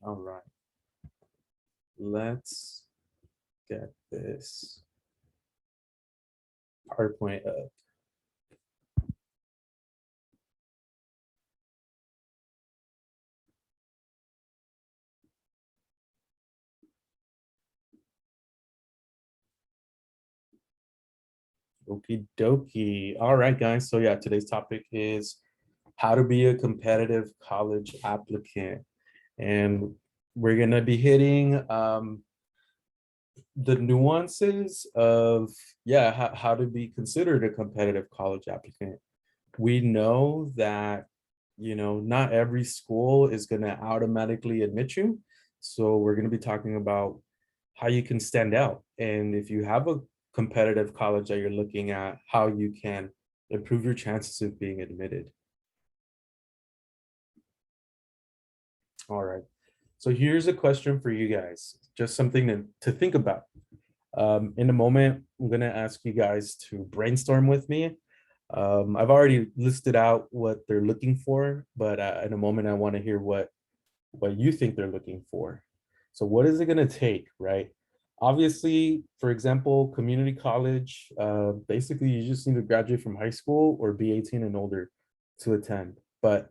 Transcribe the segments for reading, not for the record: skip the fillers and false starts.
All right. Let's get this PowerPoint up. Okie dokie. All right, guys. So yeah, today's topic is how to be a competitive college applicant. And we're gonna be hitting the nuances of, yeah, how to be considered a competitive college applicant. We know that, not every school is gonna automatically admit you. So we're gonna be talking about how you can stand out. And if you have a competitive college that you're looking at, how you can improve your chances of being admitted. All right. So here's a question for you guys, just something to think about. In a moment, I'm going to ask you guys to brainstorm with me. I've already listed out what they're looking for, but in a moment, I want to hear what you think they're looking for. So what is it going to take, right? Obviously, for example, community college, basically you just need to graduate from high school or be 18 and older to attend. But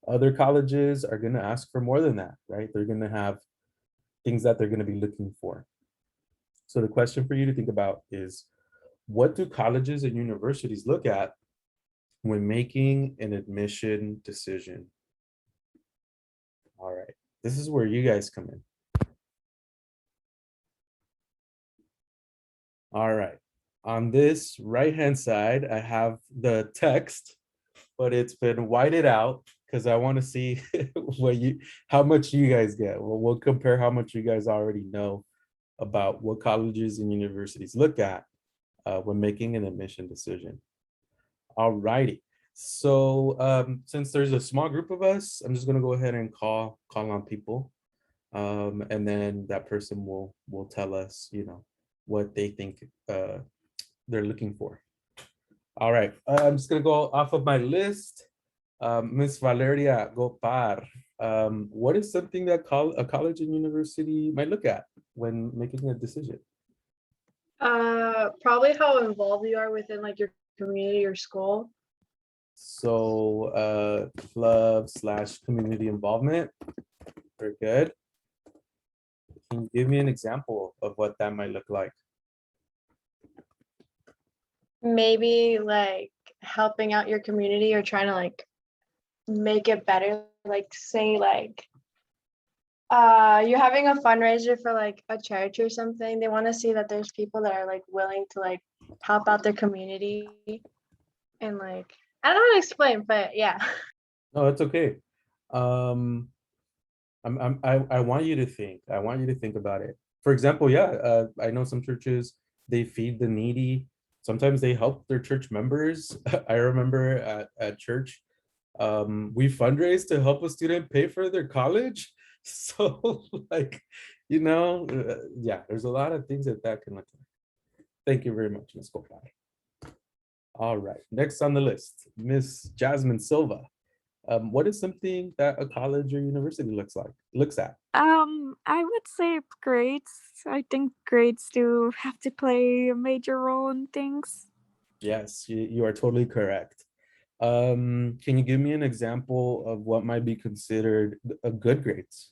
other colleges are going to ask for more than that, right? They're going to have things that they're going to be looking for. So the question for you to think about is, what do colleges and universities look at when making an admission decision? All right, this is where you guys come in. All right, on this right-hand side, I have the text, but it's been whited out because I want to see how much you guys get. Well, we'll compare how much you guys already know about what colleges and universities look at when making an admission decision. All righty. So since there's a small group of us, I'm just gonna go ahead and call on people, and then that person will tell us, what they think they're looking for. All right, I'm just gonna go off of my list. Miss Valeria Gopar, what is something that a college and university might look at when making a decision? Probably how involved you are within like your community or school. So club/community involvement. Very good. Can you give me an example of what that might look like? Maybe like helping out your community or trying to like make it better. Like say like you're having a fundraiser for like a church or something. They want to see that there's people that are like willing to like help out their community and like I don't know how to explain, but yeah. No, it's okay. Um, I want you to think. I want you to think about it. For example, yeah, I know some churches, they feed the needy. Sometimes they help their church members. I remember at church, we fundraise to help a student pay for their college. So like, yeah, there's a lot of things that can look like. Thank you very much, Ms. Copar. All right, next on the list, Miss Jasmine Silva. What is something that a college or university looks at? I would say grades. I think grades do have to play a major role in things. Yes, you are totally correct. Can you give me an example of what might be considered a good grades?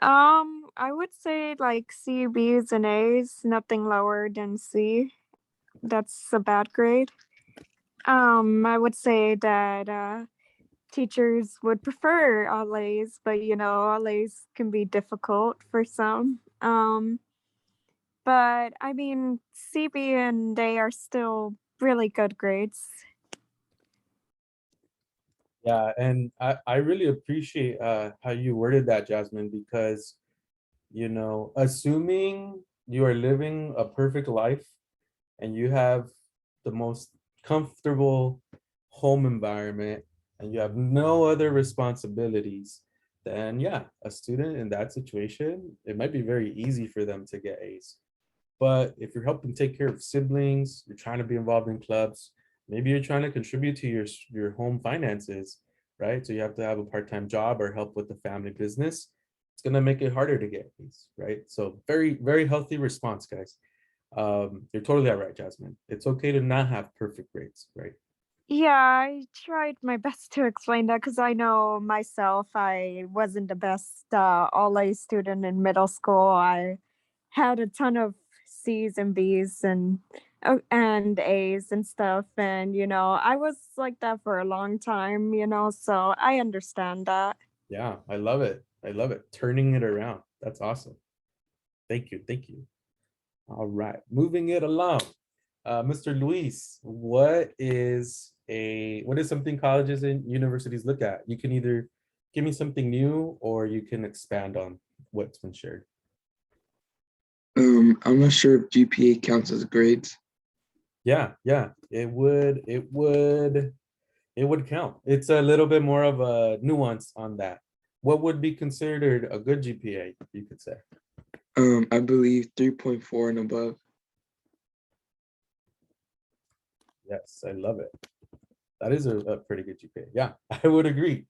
I would say like C, B's, and A's, nothing lower than C. That's a bad grade. I would say that teachers would prefer all A's, but all A's can be difficult for some. But I mean, CB and A are still really good grades. Yeah, and I really appreciate how you worded that, Jasmine, because assuming you are living a perfect life and you have the most comfortable home environment and you have no other responsibilities, then yeah, a student in that situation, it might be very easy for them to get A's. But if you're helping take care of siblings, you're trying to be involved in clubs, maybe you're trying to contribute to your home finances, right? So you have to have a part-time job or help with the family business. it's gonna make it harder to get A's, right? So very, very healthy response, guys. You're totally all right, Jasmine. It's okay to not have perfect grades, right? Yeah, I tried my best to explain that because I know myself, I wasn't the best all A student in middle school. I had a ton of C's and B's and A's and stuff, and I was like that for a long time, so I understand that. Yeah, I love it. I love it. Turning it around. That's awesome. Thank you. Thank you. All right, moving it along. Mr. Luis, what is something colleges and universities look at? You can either give me something new or you can expand on what's been shared. I'm not sure if GPA counts as grades. Yeah, it would count. It's a little bit more of a nuance on that. What would be considered a good GPA, you could say? I believe 3.4 and above. Yes, I love it. That is a pretty good GPA. Yeah, I would agree.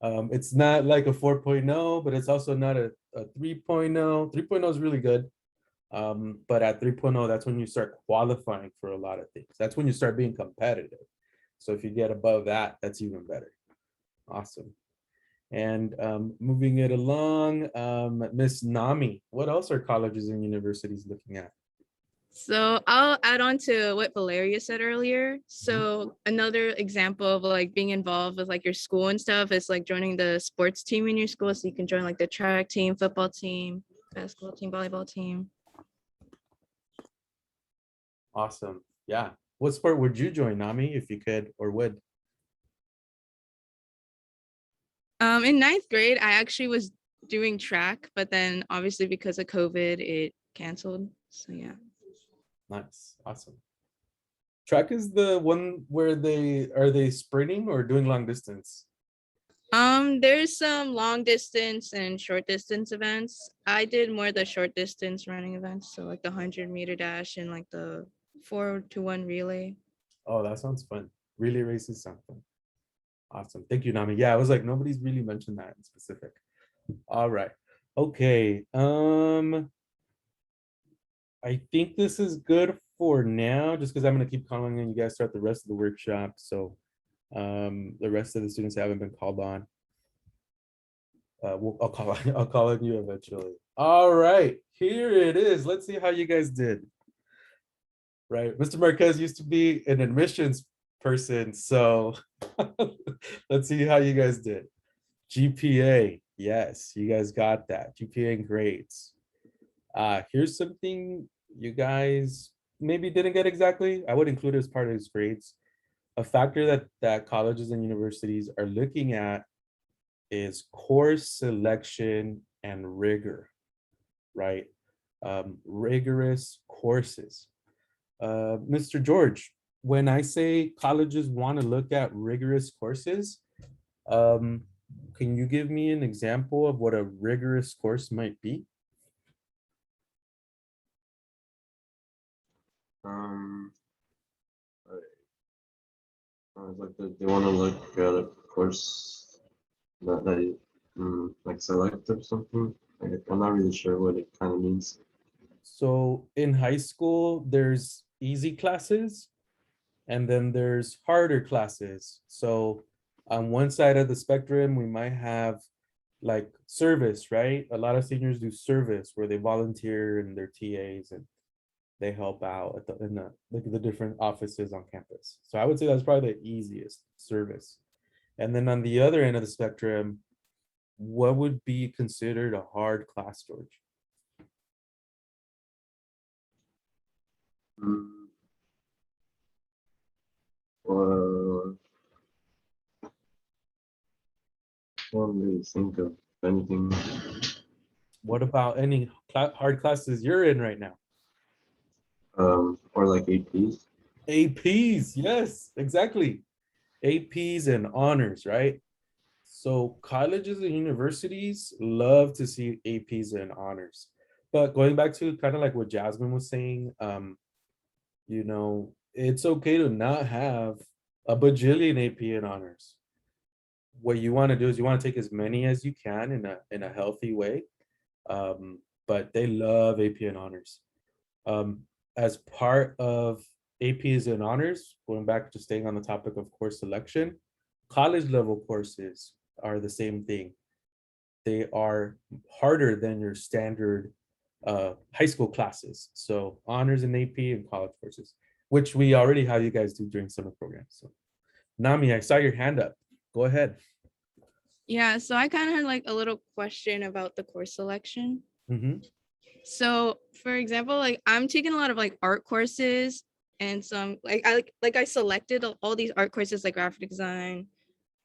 It's not like a 4.0, but it's also not a 3.0. 3.0 is really good. But at 3.0, that's when you start qualifying for a lot of things. That's when you start being competitive. So if you get above that, that's even better. Awesome. And moving it along, Miss Nami, what else are colleges and universities looking at? So I'll add on to what Valeria said earlier. So another example of like being involved with like your school and stuff is like joining the sports team in your school. So you can join like the track team, football team, basketball team, volleyball team. Awesome. Yeah. What sport would you join, Nami, if you could or would? In ninth grade, I actually was doing track, but then obviously because of COVID, it canceled. So yeah. Nice. Awesome. Track is the one where they sprinting or doing long distance? There's some long distance and short distance events. I did more the short distance running events, so like the 100-meter dash and like the 4-to-1 relay. Oh, that sounds fun. Relay races sound fun. Awesome. Thank you, Nami. Yeah, I was like, nobody's really mentioned that in specific. All right. Okay. I think this is good for now, just because I'm gonna keep calling and you guys start the rest of the workshop. So the rest of the students haven't been called on. I'll call on you eventually. All right, here it is. Let's see how you guys did. Right, Mr. Marquez used to be an admissions person, so let's see how you guys did. GPA, yes, you guys got that. GPA and grades. Here's something you guys maybe didn't get exactly. I would include it as part of his grades. A factor that colleges and universities are looking at is course selection and rigor, right? Rigorous courses. Mr. George, when I say colleges want to look at rigorous courses, can you give me an example of what a rigorous course might be? Like they want to look at a course that they like select or something. Like, I'm not really sure what it kind of means. So in high school, there's easy classes and then there's harder classes. So on one side of the spectrum, we might have like service, right? A lot of seniors do service where they volunteer and they're TAs and they help out at the different offices on campus. So I would say that's probably the easiest service. And then on the other end of the spectrum, what would be considered a hard class, George? Well, I don't really think of anything. What about any hard classes you're in right now? Or like APs. APs, yes, exactly. APs and honors, right? So colleges and universities love to see APs and honors. But going back to kind of like what Jasmine was saying, it's okay to not have a bajillion AP and honors. what you want to do is you want to take as many as you can in a healthy way. But they love AP and honors. As part of APs and honors, going back to staying on the topic of course selection, college level courses are the same thing. They are harder than your standard high school classes. So honors and AP and college courses, which we already have you guys do during summer programs. So Nami, I saw your hand up. Go ahead. Yeah, so I kind of had like a little question about the course selection. Mhm. So for example, like I'm taking a lot of like art courses, and some I selected all these art courses like graphic design,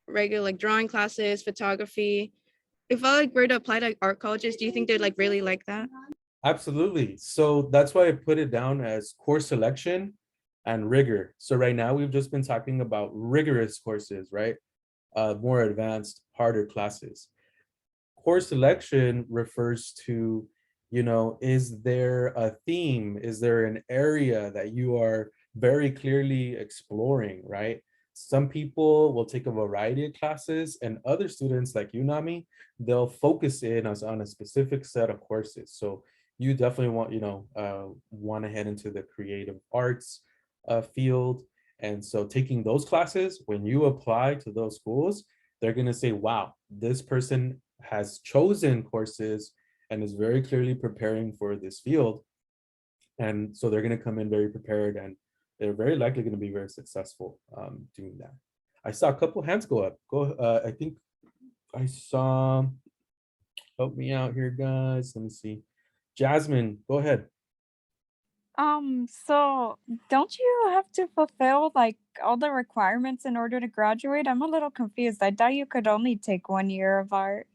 regular like drawing classes, photography. If I like were to apply to like, art colleges, do you think they'd like really like that? Absolutely. So that's why I put it down as course selection and rigor. So right now we've just been talking about rigorous courses, right? More advanced, harder classes. Course selection refers to, is there a theme? Is there an area that you are very clearly exploring, right? Some people will take a variety of classes, and other students like you, Nami, they'll focus in on a specific set of courses. So you definitely want to head into the creative arts field. And so taking those classes, when you apply to those schools, they're going to say, wow, this person has chosen courses and is very clearly preparing for this field. And so they're going to come in very prepared, and they're very likely going to be very successful doing that. I saw a couple hands go up. I think I saw, help me out here, guys. Let me see. Jasmine, go ahead. So don't you have to fulfill like all the requirements in order to graduate? I'm a little confused. I thought you could only take 1 year of art.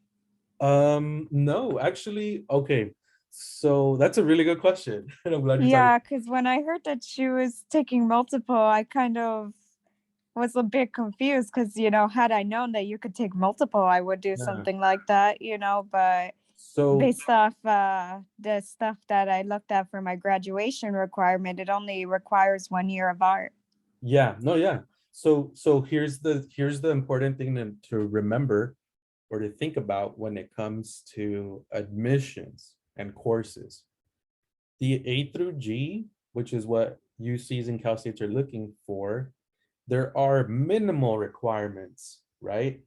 No, actually, okay. So that's a really good question. And I'm glad you're talking. Yeah, because when I heard that she was taking multiple, I kind of was a bit confused because, had I known that you could take multiple, I would do Yeah. something like that, but So based off the stuff that I looked at for my graduation requirement, it only requires 1 year of art. yeah, no, yeah. So here's the important thing to remember or to think about when it comes to admissions and courses. The A through G, which is what UCs and Cal States are looking for, there are minimal requirements, right?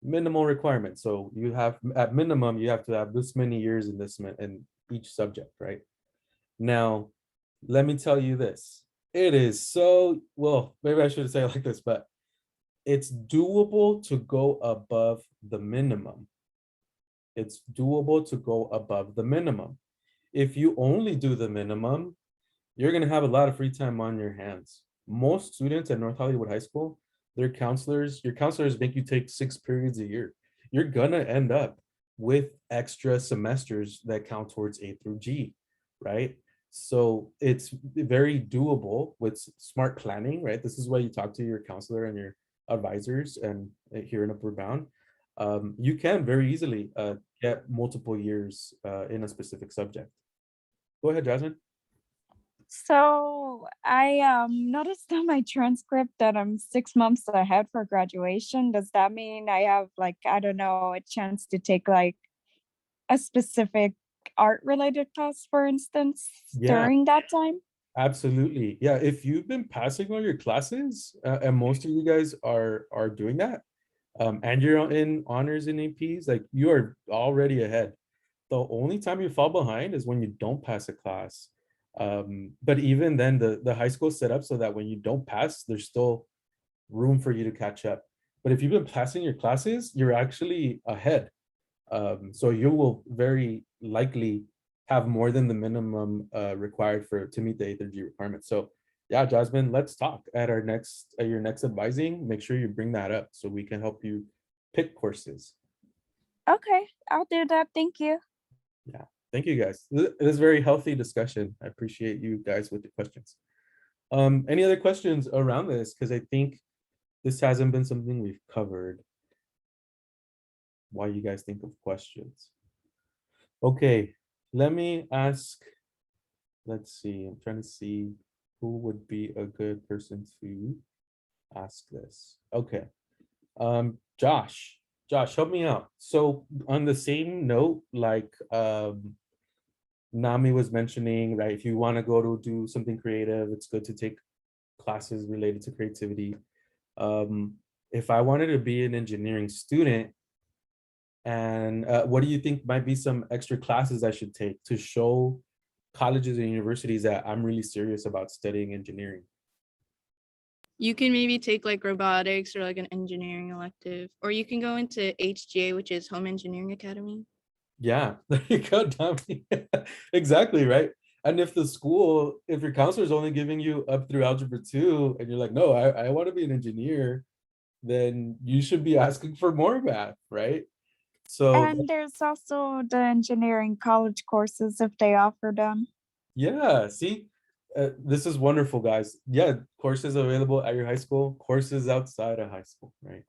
Minimal requirements. So you have, at minimum, you have to have this many years in in each subject, right? Now, let me tell you this. It is so, well, maybe I should say it like this, but it's doable to go above the minimum. It's doable to go above the minimum. If you only do the minimum, you're going to have a lot of free time on your hands. Most students at North Hollywood High School, your counselors make you take 6 periods a year. You're going to end up with extra semesters that count towards A through G, right? So it's very doable with smart planning, right? This is why you talk to your counselor and your advisors and here in Upward Bound. You can very easily get multiple years in a specific subject. Go ahead, Jasmine. So I noticed on my transcript that I'm 6 months ahead for graduation. Does that mean I have like, I don't know, a chance to take like a specific art related class, for instance, Yeah. during that time? Absolutely. Yeah, if you've been passing all your classes, and most of you guys are doing that, and you're in honors and APs, like you are already ahead. The only time you fall behind is when you don't pass a class. But even then, the high school is set up so that when you don't pass, there's still room for you to catch up. But if you've been passing your classes, you're actually ahead. So you will very likely have more than the minimum required to meet the A through G requirement. So yeah, Jasmine, let's talk at your next advising. Make sure you bring that up so we can help you pick courses. Okay, I'll do that. Thank you. Yeah, thank you guys. It is a very healthy discussion. I appreciate you guys with the questions. Any other questions around this? Because I think this hasn't been something we've covered. Why you guys think of questions? Okay, let me ask. Let's see. I'm trying to see who would be a good person to ask this. Okay. Josh, help me out. So on the same note, like Nami was mentioning, right? If you want to go to do something creative, it's good to take classes related to creativity. If I wanted to be an engineering student, and what do you think might be some extra classes I should take to show colleges and universities that I'm really serious about studying engineering? You can maybe take like robotics or like an engineering elective, or you can go into HGA, which is Home Engineering Academy. Yeah, there you go, Tommy. Exactly, right? And if the school, if your counselor is only giving you up through algebra 2, and you're like, no, I want to be an engineer, then you should be asking for more math, right? So And there's also the engineering college courses if they offer them. yeah, see, this is wonderful, guys. Yeah, courses available at your high school, courses outside of high school, right?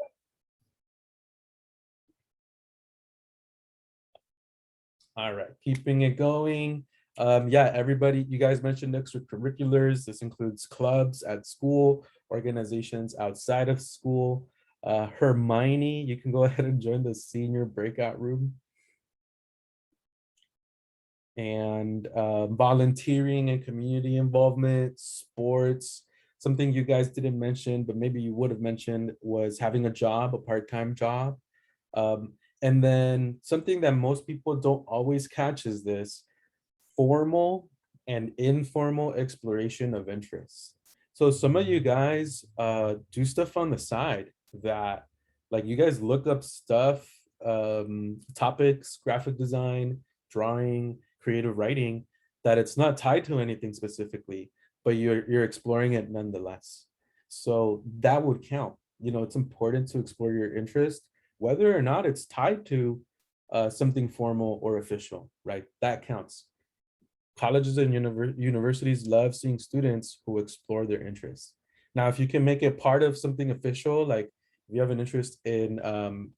All right, keeping it going. Yeah, everybody, you guys mentioned extracurriculars. This includes clubs at school, organizations outside of school. Hermione, you can go ahead and join the senior breakout room. And volunteering and community involvement, sports. Something you guys didn't mention, but maybe you would have mentioned, was having a job, a part-time job. And then something that most people don't always catch is this formal and informal exploration of interests. So some of you guys do stuff on the side that, like, you guys look up stuff, topics, graphic design, drawing, creative writing, that it's not tied to anything specifically, but you're exploring it nonetheless. So that would count. You know, it's important to explore your interest, whether or not it's tied to something formal or official, right? That counts. Colleges and universities love seeing students who explore their interests. Now, if you can make it part of something official, like if you have an interest in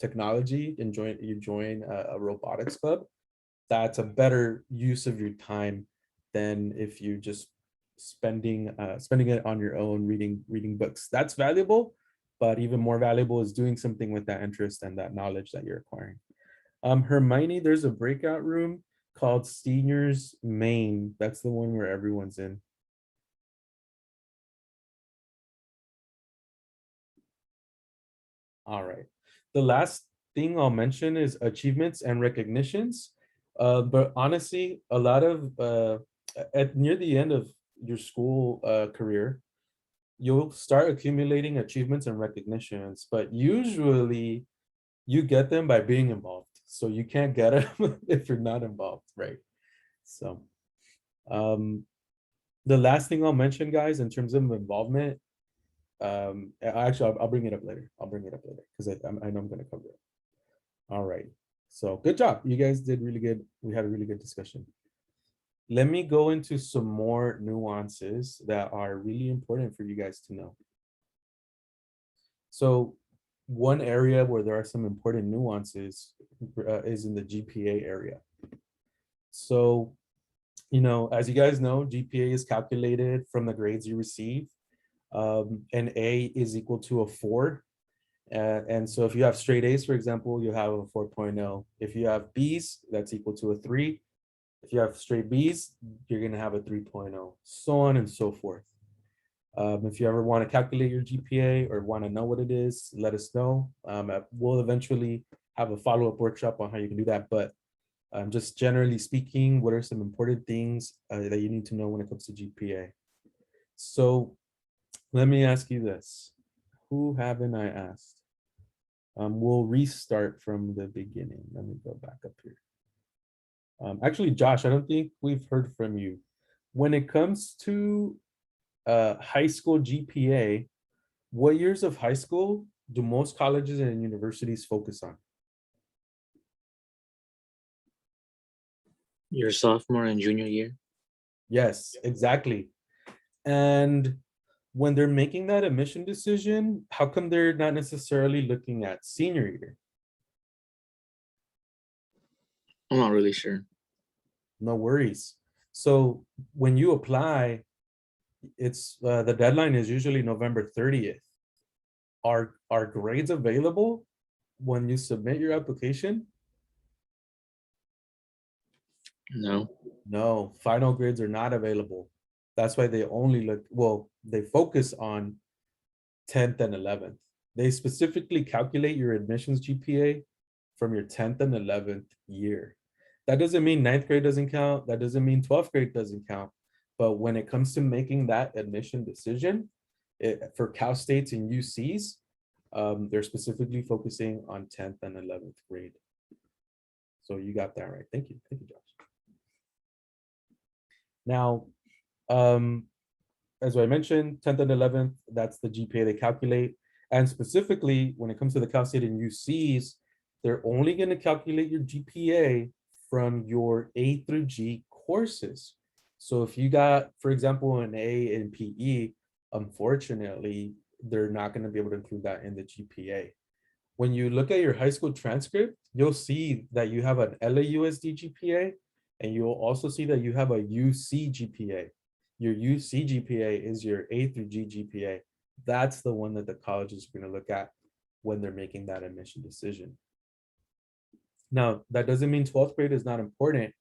technology and you join a robotics club, that's a better use of your time than if you just spending it on your own, reading books. That's valuable, but even more valuable is doing something with that interest and that knowledge that you're acquiring. Hermione, there's a breakout room called Seniors Main. That's the one where everyone's in. All right. The last thing I'll mention is achievements and recognitions. But honestly, a lot of at near the end of your school career, you'll start accumulating achievements and recognitions, but usually you get them by being involved. So you can't get them if you're not involved, right? So the last thing I'll mention, guys, in terms of involvement, actually, I'll bring it up later. I'll bring it up later because I know I'm going to cover it. All right. So good job. You guys did really good. We had a really good discussion. Let me go into some more nuances that are really important for you guys to know. So one area where there are some important nuances is in the GPA area. So, you know, as you guys know, GPA is calculated from the grades you receive. And A is equal to a 4. And so if you have straight A's, for example, you have a 4.0. If you have B's, that's equal to a 3. If you have straight B's, you're going to have a 3.0, so on and so forth. If you ever want to calculate your GPA or want to know what it is, let us know. We'll eventually have a follow-up workshop on how you can do that. But just generally speaking, what are some important things that you need to know when it comes to GPA? So let me ask you this. Who haven't I asked? We'll restart from the beginning. Let me go back up here. Actually, Josh, I don't think we've heard from you. When it comes to high school GPA, what years of high school do most colleges and universities focus on? Your sophomore and junior year. Yes, exactly. And when they're making that admission decision, how come they're not necessarily looking at senior year? I'm not really sure. No worries. So when you apply, it's the deadline is usually November 30th. are grades available when you submit your application? No. No, final grades are not available. That's why they only look, well, they focus on 10th and 11th. They specifically calculate your admissions GPA from your 10th and 11th year. That doesn't mean 9th grade doesn't count. That doesn't mean 12th grade doesn't count. But when it comes to making that admission decision, for Cal States and UCs, they're specifically focusing on 10th and 11th grade. So you got that right. Thank you. Thank you, Josh. Now, as I mentioned, 10th and 11th, that's the GPA they calculate. And specifically, when it comes to the Cal State and UCs, they're only going to calculate your GPA from your A through G courses. So if you got, for example, an A in PE, unfortunately, they're not going to be able to include that in the GPA. When you look at your high school transcript, you'll see that you have an LAUSD GPA, and you'll also see that you have a UC GPA. Your UC GPA is your A through G GPA. That's the one that the colleges are going to look at when they're making that admission decision. Now, that doesn't mean 12th grade is not important.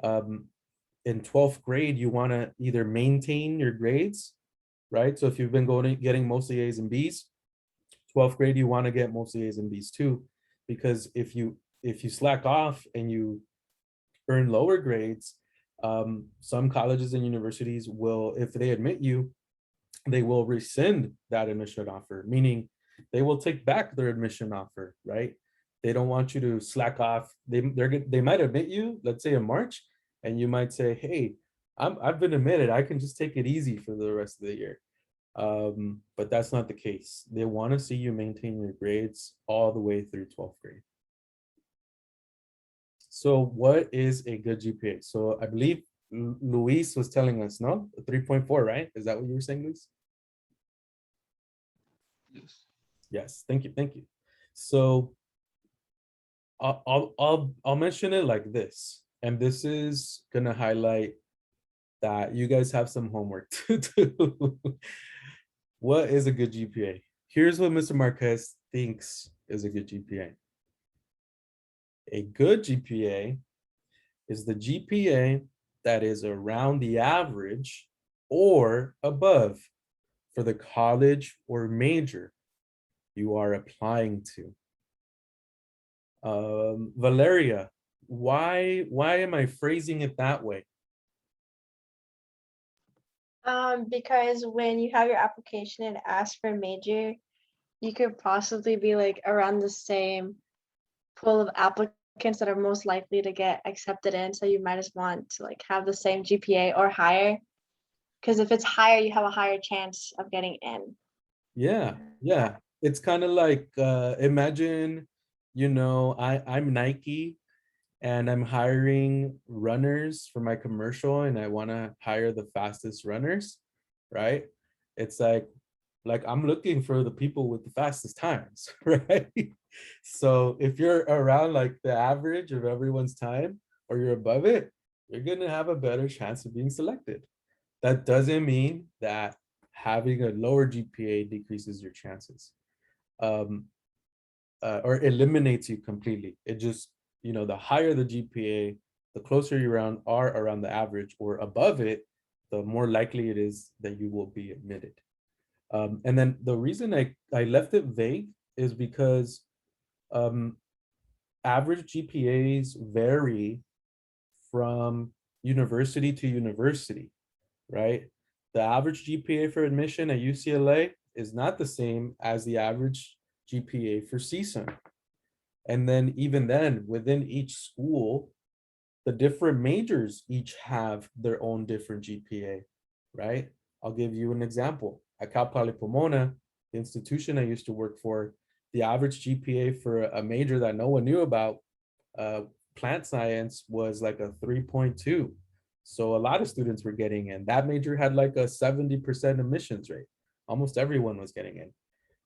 In 12th grade, you want to either maintain your grades, right? So if you've been getting mostly A's and B's, 12th grade, you want to get mostly A's and B's too, because if you slack off and you earn lower grades, some colleges and universities will, if they admit you, they will rescind that admission offer, meaning they will take back their admission offer, right? They don't want you to slack off. They might admit you, let's say in March, and you might say, hey, I've been admitted, I can just take it easy for the rest of the year. But that's not the case. They want to see you maintain your grades all the way through 12th grade. So what is a good GPA? So I believe Luis was telling us, no, 3.4, right? Is that what you were saying, Luis? Yes. Yes, thank you, thank you. So I'll mention it like this, and this is gonna highlight that you guys have some homework to do. What is a good GPA? Here's what Mr. Marquez thinks is a good GPA. A good GPA is the GPA that is around the average or above for the college or major you are applying to. Valeria, why am I phrasing it that way? Because when you have your application and ask for a major, you could possibly be like around the same pool of applicants that are most likely to get accepted in. So you might as want to like have the same GPA or higher. Because if it's higher, you have a higher chance of getting in. Yeah. It's kind of like imagine, I'm Nike and I'm hiring runners for my commercial and I want to hire the fastest runners, right? It's like I'm looking for the people with the fastest times, right? So if you're around like the average of everyone's time or you're above it, you're gonna have a better chance of being selected. That doesn't mean that having a lower GPA decreases your chances or eliminates you completely. It just, the higher the GPA, the closer you are around the average or above it, the more likely it is that you will be admitted. And then the reason I left it vague is because average GPAs vary from university to university, right? The average GPA for admission at UCLA is not the same as the average GPA for CSUN. And then even then, within each school, the different majors each have their own different GPA, right? I'll give you an example. At Cal Poly Pomona, the institution I used to work for, the average GPA for a major that no one knew about, plant science, was like a 3.2. So a lot of students were getting in. That major had like a 70% admissions rate. Almost everyone was getting in.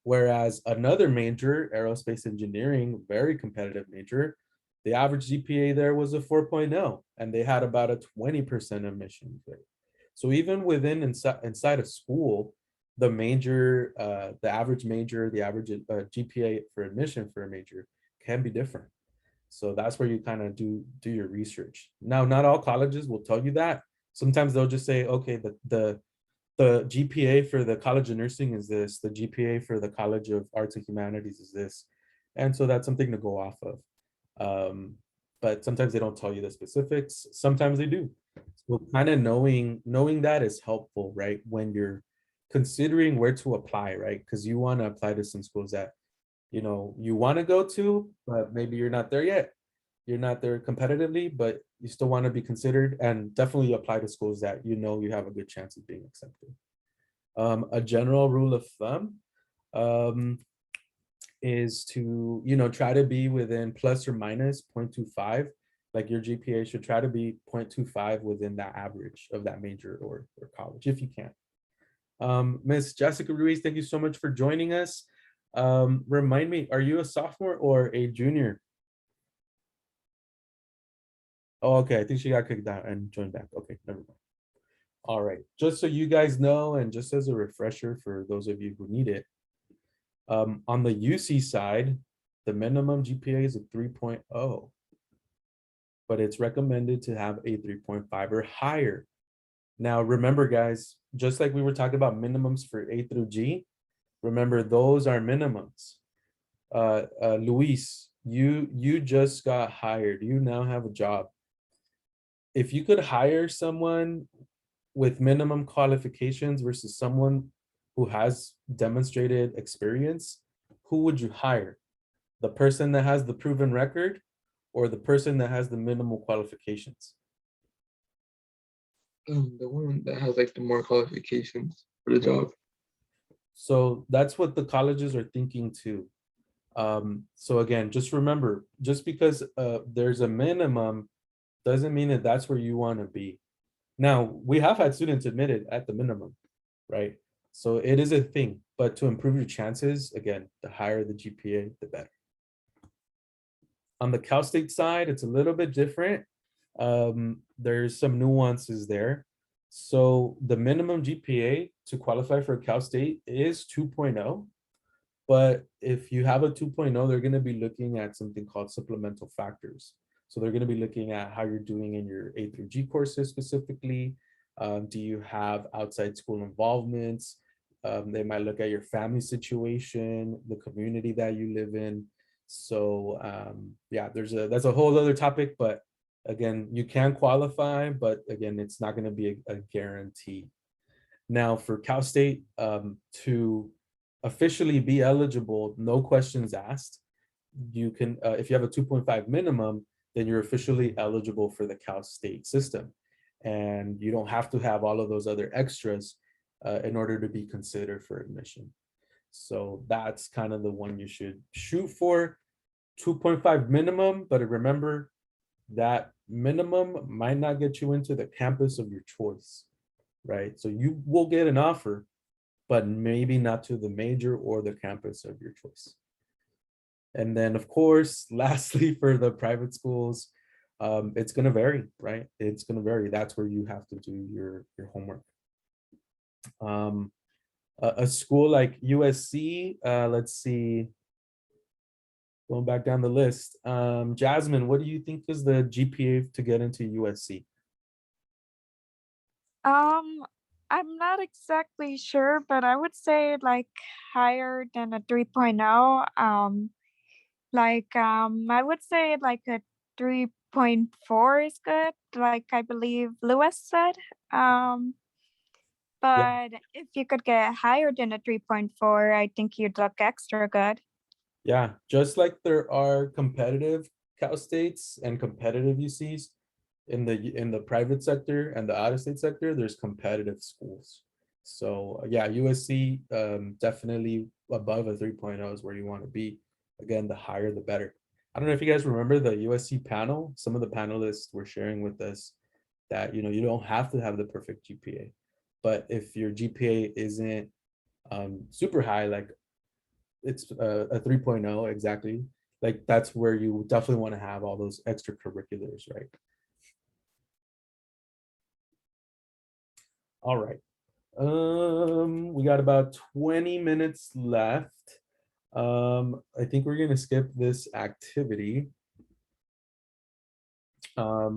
Whereas another major, aerospace engineering, very competitive major, the average GPA there was a 4.0, and they had about a 20% admission rate. So even inside a school, the major, the average major, the average GPA for admission for a major can be different. So that's where you kind of do your research. Now, not all colleges will tell you that. Sometimes they'll just say, okay, the GPA for the College of Nursing is this, the GPA for the College of Arts and Humanities is this. And so that's something to go off of. But sometimes they don't tell you the specifics. Sometimes they do. So kind of knowing that is helpful, right? When you're considering where to apply, right? Because you want to apply to some schools that, you know, you want to go to, but maybe you're not there yet. You're not there competitively, but you still want to be considered, and definitely apply to schools that you know you have a good chance of being accepted. A general rule of thumb is to, you know, try to be within plus or minus 0.25. Like your GPA should try to be 0.25 within that average of that major or college, if you can. Miss Jessica Ruiz, thank you so much for joining us. Remind me, are you a sophomore or a junior? Oh, okay, I think she got kicked out and joined back. Okay, never mind. All right, just so you guys know, and just as a refresher for those of you who need it, on the UC side, the minimum GPA is a 3.0, but it's recommended to have a 3.5 or higher. Now, remember, guys, just like we were talking about minimums for A through G, remember those are minimums. Luis, you just got hired. You now have a job. If you could hire someone with minimum qualifications versus someone who has demonstrated experience, who would you hire? The person that has the proven record or the person that has the minimal qualifications? The one that has like the more qualifications for the job. So that's what the colleges are thinking too. So again, just remember, just because there's a minimum doesn't mean that that's where you want to be. Now, we have had students admitted at the minimum, right? So it is a thing, but to improve your chances, again, the higher the GPA, the better. On the Cal State side, it's a little bit different. There's some nuances there. So the minimum GPA to qualify for Cal State is 2.0. But if you have a 2.0, they're going to be looking at something called supplemental factors. So they're going to be looking at how you're doing in your A through G courses specifically. Do you have outside school involvements? They might look at your family situation, the community that you live in. So yeah, that's a whole other topic, but again, you can qualify, but again, it's not going to be a guarantee. Now for Cal State, to officially be eligible, no questions asked, you can, if you have a 2.5 minimum, then you're officially eligible for the Cal State system. And you don't have to have all of those other extras in order to be considered for admission. So that's kind of the one you should shoot for, 2.5 minimum, but remember that minimum might not get you into the campus of your choice, right? So you will get an offer, but maybe not to the major or the campus of your choice. And then, of course, lastly, for the private schools, it's going to vary, right? It's going to vary. That's where you have to do your homework. A school like USC, let's see, going back down the list. Jasmine, what do you think is the GPA to get into USC? I'm not exactly sure, but I would say like higher than a 3.0. I would say like a 3.4 is good, like I believe Lewis said. But if you could get higher than a 3.4, I think you'd look extra good. Yeah, just like there are competitive Cal States and competitive UCs in the private sector and the out-of-state sector, there's competitive schools. So yeah, USC definitely above a 3.0 is where you want to be. Again, the higher the better. I don't know if you guys remember the USC panel. Some of the panelists were sharing with us that, you know, you don't have to have the perfect GPA, but if your GPA isn't super high, like it's a 3.0 exactly, like that's where you definitely want to have all those extracurriculars, right? All right. We got about 20 minutes left. I think we're gonna skip this activity. Let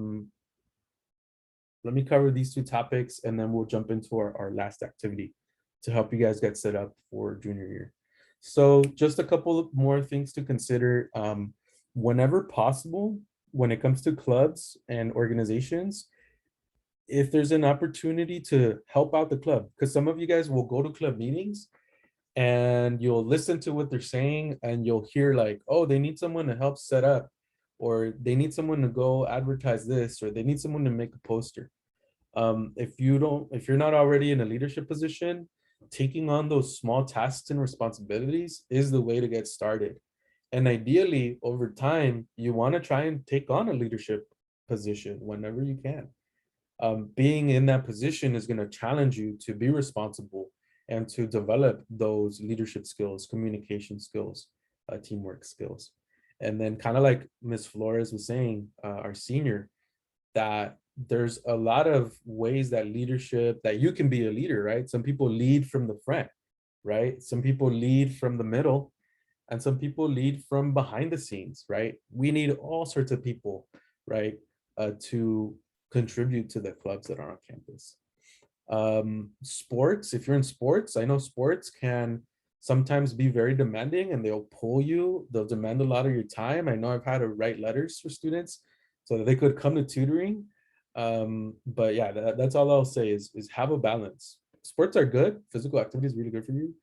me cover these two topics and then we'll jump into our last activity to help you guys get set up for junior year. So just a couple of more things to consider. Whenever possible, when it comes to clubs and organizations, if there's an opportunity to help out the club, because some of you guys will go to club meetings and you'll listen to what they're saying and you'll hear like, oh, they need someone to help set up, or they need someone to go advertise this, or they need someone to make a poster. If you're not already in a leadership position, taking on those small tasks and responsibilities is the way to get started. And ideally, over time, you want to try and take on a leadership position whenever you can. Being in that position is going to challenge you to be responsible and to develop those leadership skills, communication skills, teamwork skills. And then kind of like Ms. Flores was saying, our senior, that there's a lot of ways that leadership, that you can be a leader, right? Some people lead from the front, right? Some people lead from the middle, and some people lead from behind the scenes, right? We need all sorts of people, right, to contribute to the clubs that are on campus. Sports, if you're in sports, I know sports can sometimes be very demanding and they'll pull you, they'll demand a lot of your time. I know I've had to write letters for students so that they could come to tutoring. But yeah, that's all I'll say is have a balance. Sports are good, physical activity is really good for you,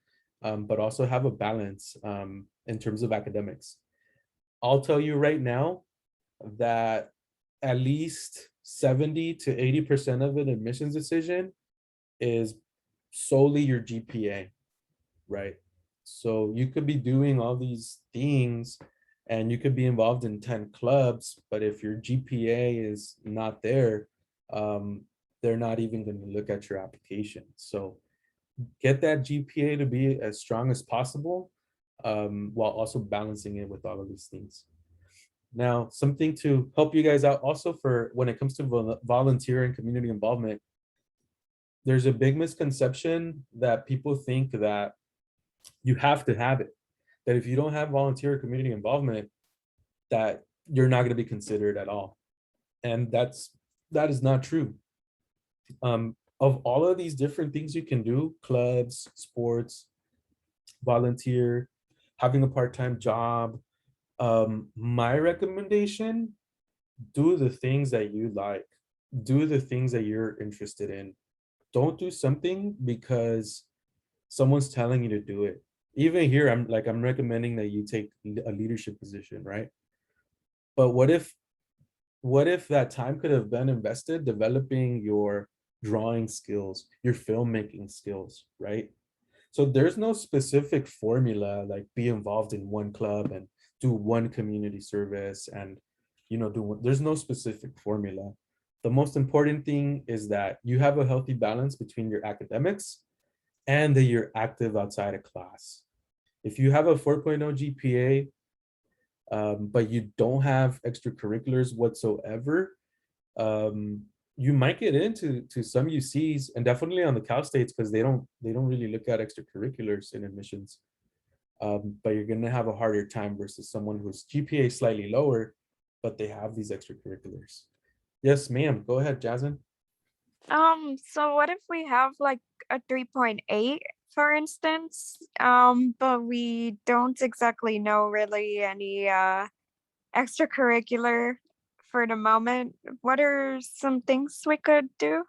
but also have a balance in terms of academics. I'll tell you right now that at least 70 to 80% of an admissions decision is solely your GPA, right? So you could be doing all these things and you could be involved in 10 clubs, but if your GPA is not there, they're not even going to look at your application. So get that GPA to be as strong as possible, while also balancing it with all of these things. Now, something to help you guys out also for when it comes to volunteer and community involvement, there's a big misconception that people think that you have to have it, that if you don't have volunteer or community involvement, that you're not going to be considered at all. And that is not true. Of all of these different things you can do, clubs, sports, volunteer, having a part-time job, my recommendation, do the things that you like, do the things that you're interested in. Don't do something because someone's telling you to do it. Even here, I'm recommending that you take a leadership position, right? But what if that time could have been invested developing your drawing skills, your filmmaking skills, right? So there's no specific formula, like be involved in one club and do one community service and, there's no specific formula. The most important thing is that you have a healthy balance between your academics and that you're active outside of class. If you have a 4.0 GPA, but you don't have extracurriculars whatsoever, you might get into some UCs and definitely on the Cal States because they don't really look at extracurriculars in admissions. But you're gonna have a harder time versus someone whose GPA is slightly lower, but they have these extracurriculars. Yes, ma'am. Go ahead, Jasmine. So what if we have like a 3.8, for instance, but we don't exactly know really any extracurricular for the moment? What are some things we could do?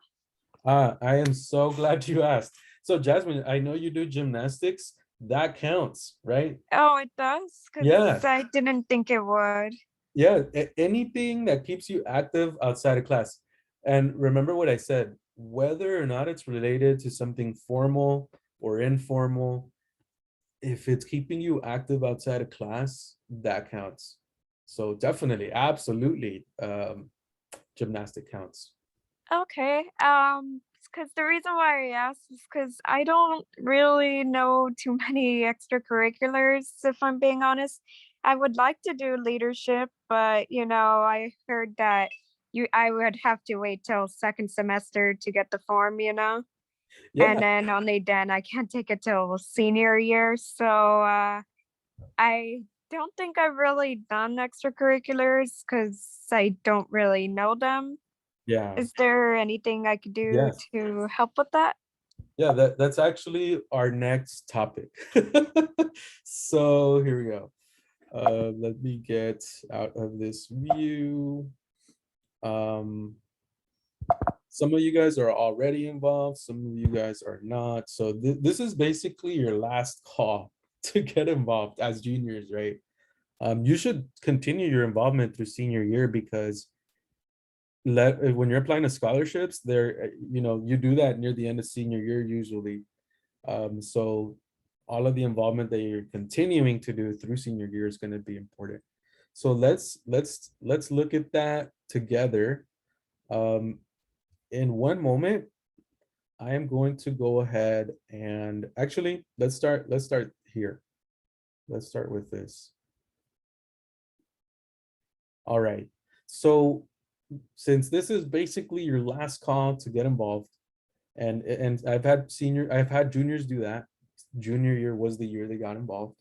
I am so glad you asked. So Jasmine, I know you do gymnastics. That counts, right? Oh, it does? Because Yeah. I didn't think it would. Yeah, anything that keeps you active outside of class. And remember what I said, whether or not it's related to something formal or informal, if it's keeping you active outside of class, that counts. So definitely, absolutely, gymnastic counts. Okay. Because the reason why I asked is because I don't really know too many extracurriculars, if I'm being honest. I would like to do leadership, but I heard that I would have to wait till second semester to get the form. Yeah, And then only then I can't take it till senior year. So I don't think I've really done extracurriculars because I don't really know them. yeah, Is there anything I could do yes. to help with that? Yeah, that's actually our next topic. So here we go. Let me get out of this view. Some of you guys are already involved, some of you guys are not. So this is basically your last call to get involved as juniors, right? You should continue your involvement through senior year because when you're applying to scholarships, you do that near the end of senior year usually. So all of the involvement that you're continuing to do through senior year is going to be important. So let's look at that together. In one moment, I am going to go ahead and actually let's start here. Let's start with this. All right. So since this is basically your last call to get involved, and I've had juniors do that. Junior year was the year they got involved.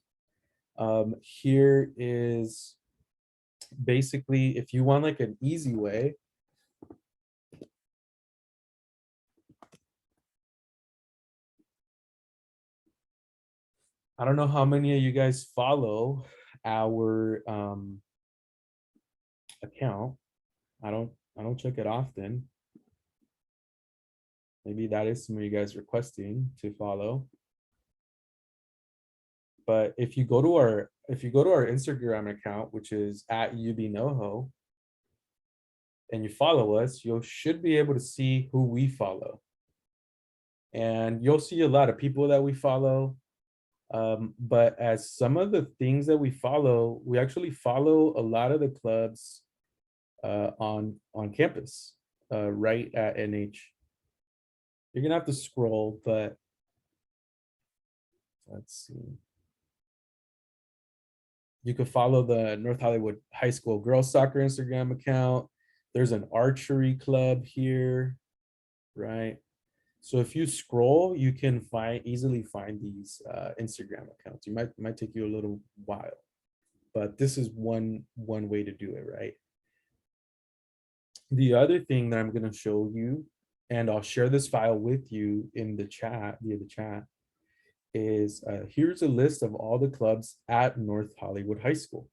Here is basically, if you want like an easy way, I don't know how many of you guys follow our account. I don't check it often. Maybe that is some of you guys requesting to follow. But if you go to our Instagram account, which is at UBNoho, and you follow us, you should be able to see who we follow. And you'll see a lot of people that we follow. But as some of the things that we follow, we actually follow a lot of the clubs on campus, right at NH. You're gonna have to scroll, but let's see. You could follow the North Hollywood High School girls soccer Instagram account. There's an archery club here, right? So if you scroll, you can easily find these Instagram accounts. It might take you a little while, but this is one way to do it, right? The other thing that I'm going to show you, and I'll share this file with you in the chat, via the chat, is here's a list of all the clubs at North Hollywood High School.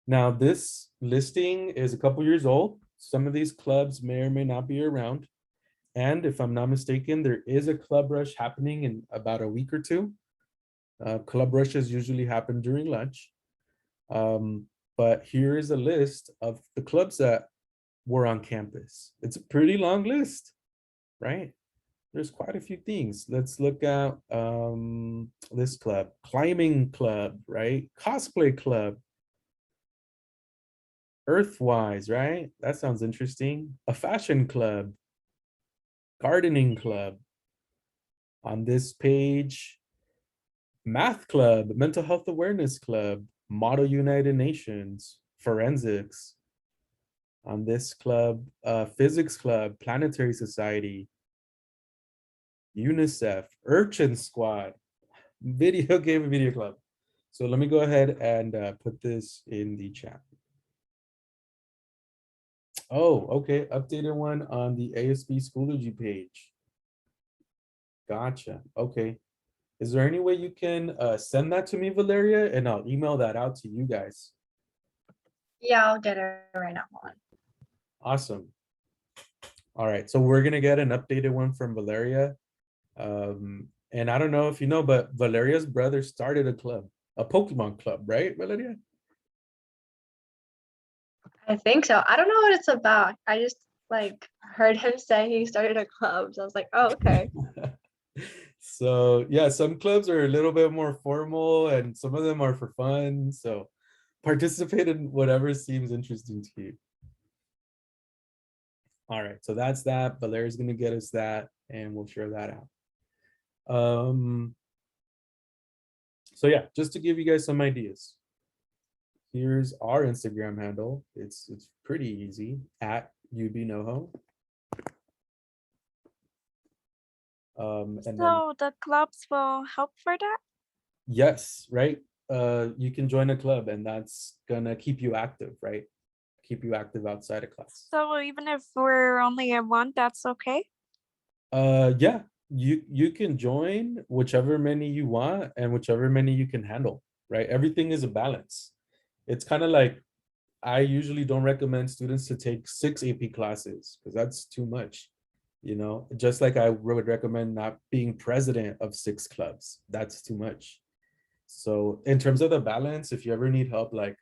Now, this listing is a couple years old. Some of these clubs may or may not be around. And if I'm not mistaken, there is a club rush happening in about a week or two. Club rushes usually happen during lunch. But here is a list of the clubs that were on campus. It's a pretty long list, right? There's quite a few things. Let's look at this club, climbing club, right? Cosplay club, Earthwise, right? That sounds interesting. A fashion club, gardening club. On this page, math club, mental health awareness club, Model United Nations, forensics. On this club, physics club, planetary society, UNICEF, urchin squad, video club. So let me go ahead and put this in the chat. Oh, okay, updated one on the ASB Schoology page. Gotcha, okay. Is there any way you can send that to me, Valeria, and I'll email that out to you guys? Yeah, I'll get it right now. Hold on. Awesome. All right, so we're gonna get an updated one from Valeria. And I don't know if you know, but Valeria's brother started a club, a Pokemon club, right, Valeria? I think so. I don't know what it's about. I just like heard him say he started a club. So I was like, oh, okay. So yeah, some clubs are a little bit more formal and some of them are for fun. So participate in whatever seems interesting to you. All right, so that's that. Valeria's gonna get us that and we'll share that out. So yeah, just to give you guys some ideas. Here's our Instagram handle. It's pretty easy, at UBNoho. And then, So the clubs will help for that? yes, right? You can join a club and that's gonna keep you active, right? Keep you active outside of class. So even if we're only in one, that's okay? Yeah, you can join whichever many you want and whichever many you can handle, right? Everything is a balance. It's kind of like I usually don't recommend students to take 6 AP classes because that's too much. You know, just like I would recommend not being president of 6 clubs. That's too much. So in terms of the balance, if you ever need help, like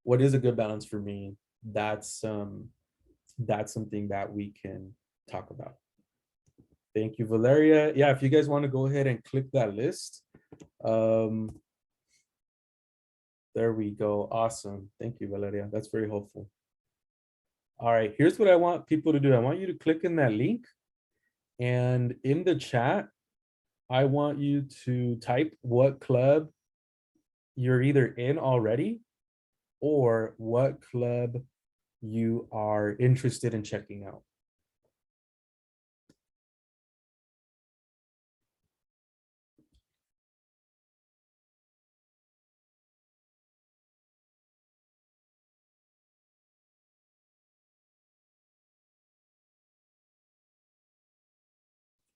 what is a good balance for me, that's something that we can talk about. Thank you, Valeria. Yeah, if you guys want to go ahead and click that list. There we go. Awesome. Thank you, Valeria. That's very helpful. All right, here's what I want people to do. I want you to click in that link, and in the chat, I want you to type what club you're either in already or what club you are interested in checking out.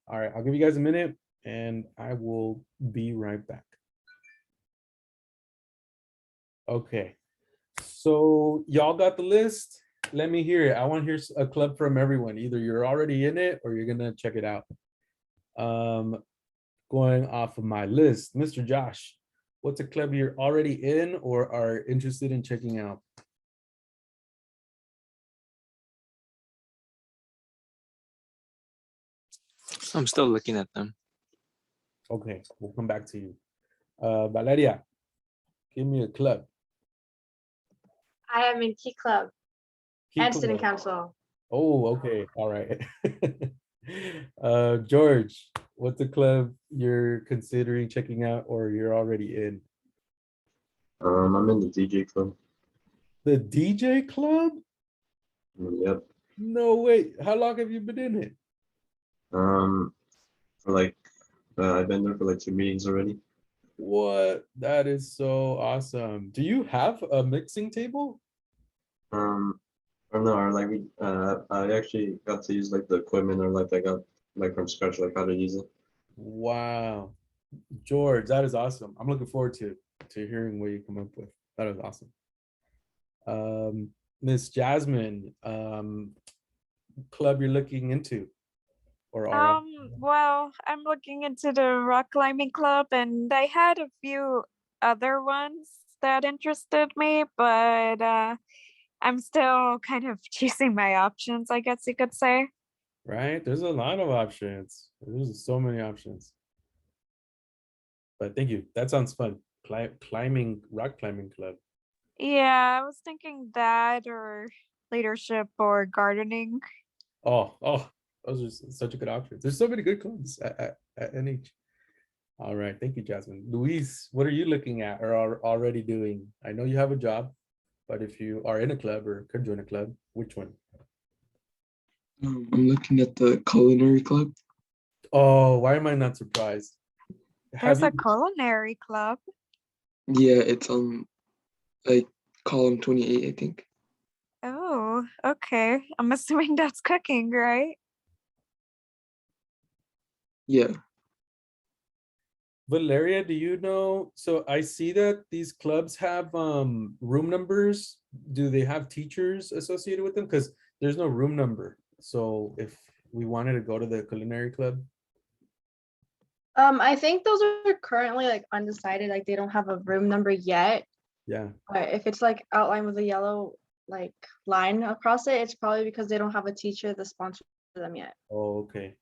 All right, I'll give you guys a minute and I will be right back. Okay, so y'all got the list? Let me hear it. I want to hear a club from everyone. Either you're already in it or you're gonna check it out. Going off of my list, Mr. Josh, what's a club you're already in or are interested in checking out? I'm still looking at them. Okay, we'll come back to you. Valeria, give me a club. I am in Key Club Key and Student club. Council. Oh, okay, all right. George, what's a club you're considering checking out or you're already in? I'm in the DJ club. The DJ club? Yep. No way. How long have you been in it? For like, I've been there for like 2 meetings already. What? That is so awesome. Do you have a mixing table? Or no, or like I actually got to use like the equipment, or like I got like from scratch, like how to use it. Wow. George, that is awesome. I'm looking forward to hearing what you come up with. That is awesome. Miss Jasmine, club you're looking into or are Well, I'm looking into the rock climbing club and I had a few other ones that interested me, but I'm still kind of choosing my options, I guess you could say. right? There's a lot of options. There's so many options. But thank you. That sounds fun. Climbing, rock climbing club. Yeah, I was thinking that or leadership or gardening. Oh, those are such a good option. There's so many good clubs at NH. All right, thank you, Jasmine. Luis, what are you looking at or are already doing? I know you have a job, but if you are in a club or could join a club, which one? I'm looking at the culinary club. Oh, why am I not surprised? Have There's a you? culinary club. Yeah, it's on like column 28, I think. Oh, okay. I'm assuming that's cooking, right? Yeah. Valeria, do you know? So I see that these clubs have room numbers. Do they have teachers associated with them? Because there's no room number. So if we wanted to go to the culinary club, I think those are currently like undecided, like they don't have a room number yet. yeah. But if it's like outlined with a yellow like line across it, it's probably because they don't have a teacher to sponsor them yet. Oh, okay.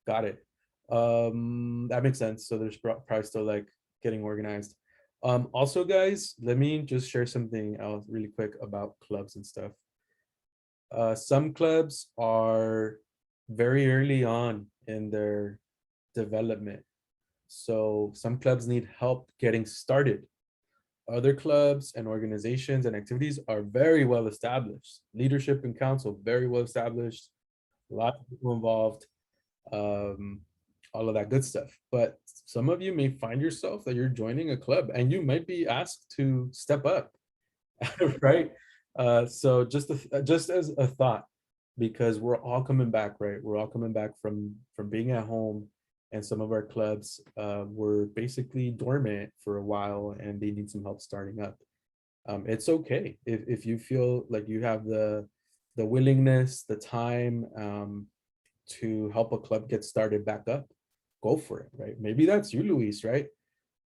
Got it. That makes sense. So there's probably still like getting organized. Also, guys, let me just share something else really quick about clubs and stuff. Some clubs are very early on in their development. So some clubs need help getting started. Other clubs and organizations and activities are very well established. Leadership and council, very well established. A lot of people involved. all of that good stuff. But some of you may find yourself that you're joining a club and you might be asked to step up, right? So just as a thought, because we're all coming back, right? We're all coming back from being at home, and some of our clubs were basically dormant for a while and they need some help starting up. It's okay if you feel like you have the willingness, the time to help a club get started back up, go for it, right? Maybe that's you, Luis, right?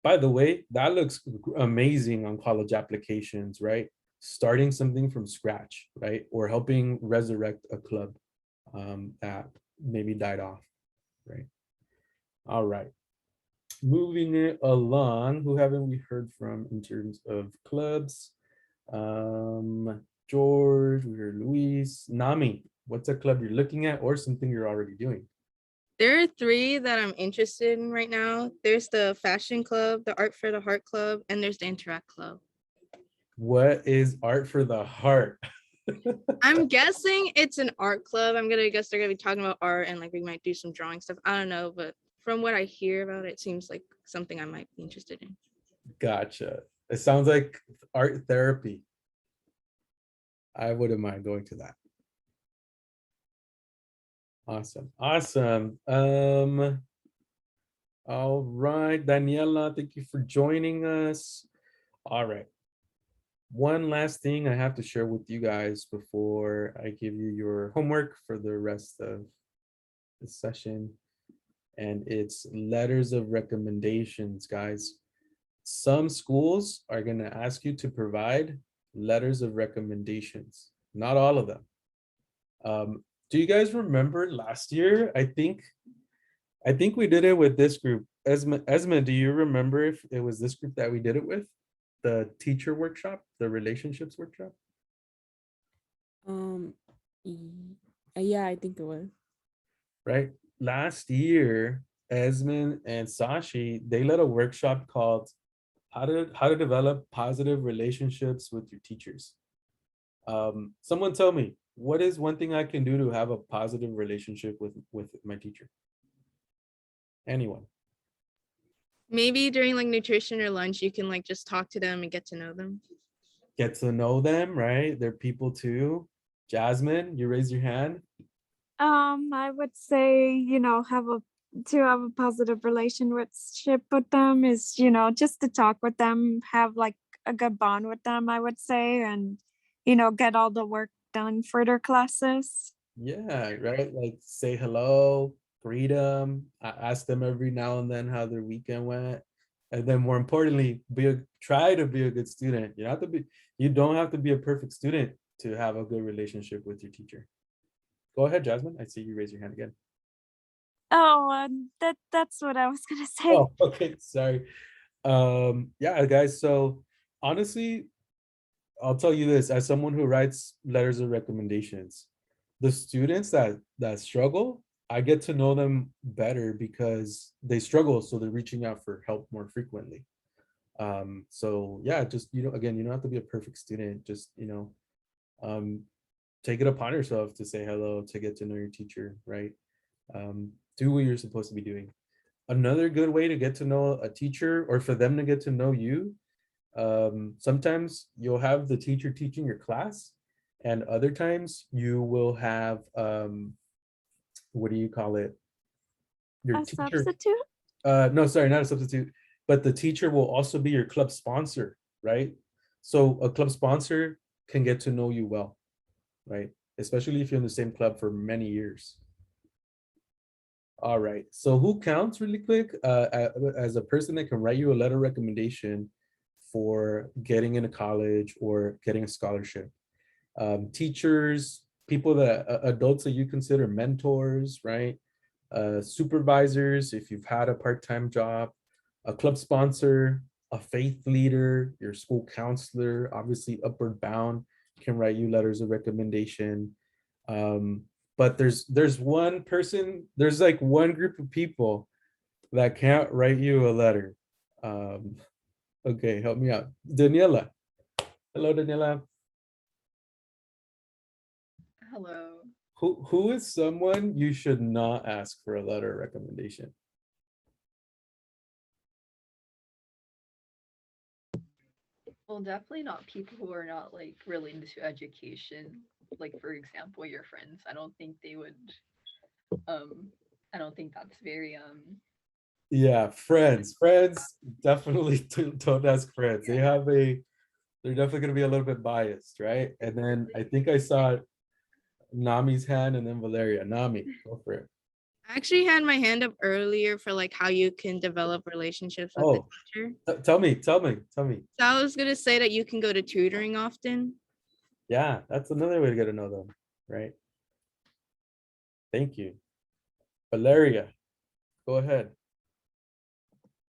By the way, that looks amazing on college applications, right? Starting something from scratch, right? Or helping resurrect a club that maybe died off, right? All right. Moving it along, who haven't we heard from in terms of clubs? George, we heard Luis. Nami, what's a club you're looking at or something you're already doing? There are 3 that I'm interested in right now. There's the Fashion Club, the Art for the Heart Club, and there's the Interact Club. What is Art for the Heart? I'm guessing it's an art club. I'm gonna guess they're gonna be talking about art and like we might do some drawing stuff. I don't know, but from what I hear about it, it seems like something I might be interested in. Gotcha. It sounds like art therapy. I wouldn't mind going to that. Awesome. Awesome. All right, Daniela, thank you for joining us. All right. One last thing I have to share with you guys before I give you your homework for the rest of the session. And it's letters of recommendations, guys. Some schools are going to ask you to provide letters of recommendations. Not all of them. Do you guys remember last year? I think we did it with this group. Esma, do you remember if it was this group that we did it with? The teacher workshop, the relationships workshop? Yeah, I think it was. Right? Last year, Esmond and Sashi, they led a workshop called how to develop positive relationships with your teachers. Someone tell me, what is one thing I can do to have a positive relationship with my teacher? Anyone? Maybe during like nutrition or lunch, you can like just talk to them and get to know them. Get to know them, right? They're people too. Jasmine, you raise your hand. I would say, to have a positive relationship with them is, just to talk with them, have like a good bond with them, I would say, and, get all the work done for their classes. Yeah, right. Like say hello, greet them, ask them every now and then how their weekend went, and then more importantly, try to be a good student. You don't have to be a perfect student to have a good relationship with your teacher. Go ahead, Jasmine. I see you raise your hand again. Oh, that's what I was gonna say. Oh, okay, sorry. Yeah, guys. So honestly, I'll tell you this, as someone who writes letters of recommendations, the students that struggle, I get to know them better because they struggle, so they're reaching out for help more frequently. So yeah, just again, you don't have to be a perfect student. Just take it upon yourself to say hello, to get to know your teacher, right? Do what you're supposed to be doing. Another good way to get to know a teacher, or for them to get to know you, sometimes you'll have the teacher teaching your class, and other times you will have what do you call it, your A teacher. substitute? No, sorry, not a substitute, but the teacher will also be your club sponsor, right? So a club sponsor can get to know you well, right? Especially if you're in the same club for many years. All right, so who counts really quick as a person that can write you a letter of recommendation for getting into college or getting a scholarship? Teachers, people adults that you consider mentors, right? Supervisors, if you've had a part-time job, a club sponsor, a faith leader, your school counselor, obviously upward bound can write you letters of recommendation. But there's one person, there's like one group of people that can't write you a letter. Okay, help me out. Daniela. Hello, Daniela. Hello. Who is someone you should not ask for a letter of recommendation? Well, definitely not people who are not like really into education. Like for example, your friends. I don't think they would. I don't think that's very Yeah, friends definitely don't ask friends. They're definitely gonna be a little bit biased, right? And then I think I saw Nami's hand and then Valeria. Nami, go for it. I actually had my hand up earlier for like how you can develop relationships with the Oh, teacher. tell me. So I was gonna say that you can go to tutoring often. Yeah, that's another way to get to know them, right? Thank you. Valeria, go ahead.